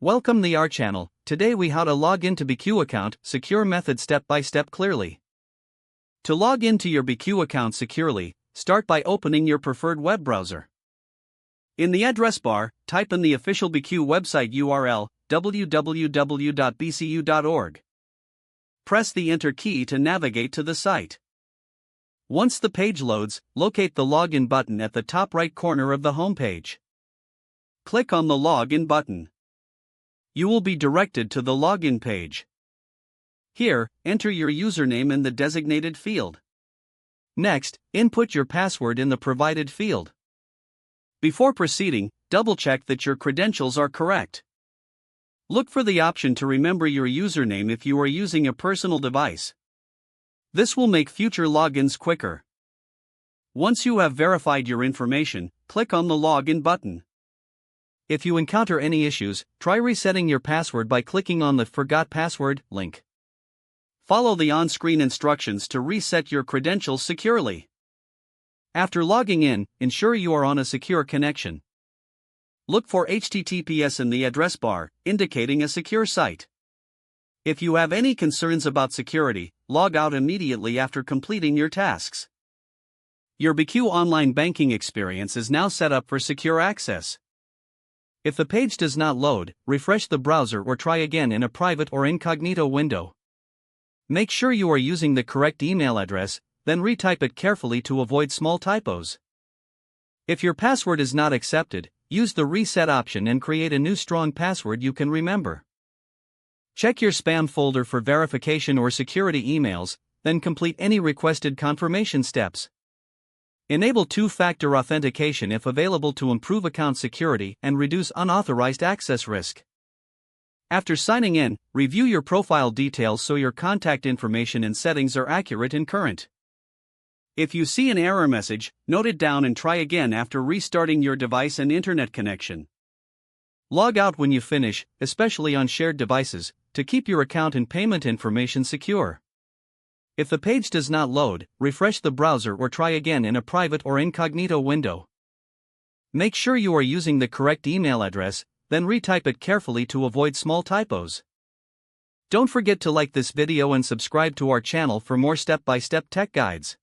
Welcome to our channel. Today we how to log into BECU account, secure method step by step clearly. To log into your BECU account securely, start by opening your preferred web browser. In the address bar, type in the official BECU website URL, www.becu.org. Press the enter key to navigate to the site. Once the page loads, locate the login button at the top right corner of the home page. Click on the login button. You will be directed to the login page. Here, enter your username in the designated field. Next, input your password in the provided field. Before proceeding, double-check that your credentials are correct. Look for the option to remember your username if you are using a personal device. This will make future logins quicker. Once you have verified your information, click on the login button. If you encounter any issues, try resetting your password by clicking on the Forgot Password link. Follow the on-screen instructions to reset your credentials securely. After logging in, ensure you are on a secure connection. Look for HTTPS in the address bar, indicating a secure site. If you have any concerns about security, log out immediately after completing your tasks. Your BECU online banking experience is now set up for secure access. If the page does not load, refresh the browser or try again in a private or incognito window. Make sure you are using the correct email address, then retype it carefully to avoid small typos. If your password is not accepted, use the reset option and create a new strong password you can remember. Check your spam folder for verification or security emails, then complete any requested confirmation steps. Enable two-factor authentication if available to improve account security and reduce unauthorized access risk. After signing in, review your profile details so your contact information and settings are accurate and current. If you see an error message, note it down and try again after restarting your device and internet connection. Log out when you finish, especially on shared devices, to keep your account and payment information secure. If the page does not load, refresh the browser or try again in a private or incognito window. Make sure you are using the correct email address, then retype it carefully to avoid small typos. Don't forget to like this video and subscribe to our channel for more step-by-step tech guides.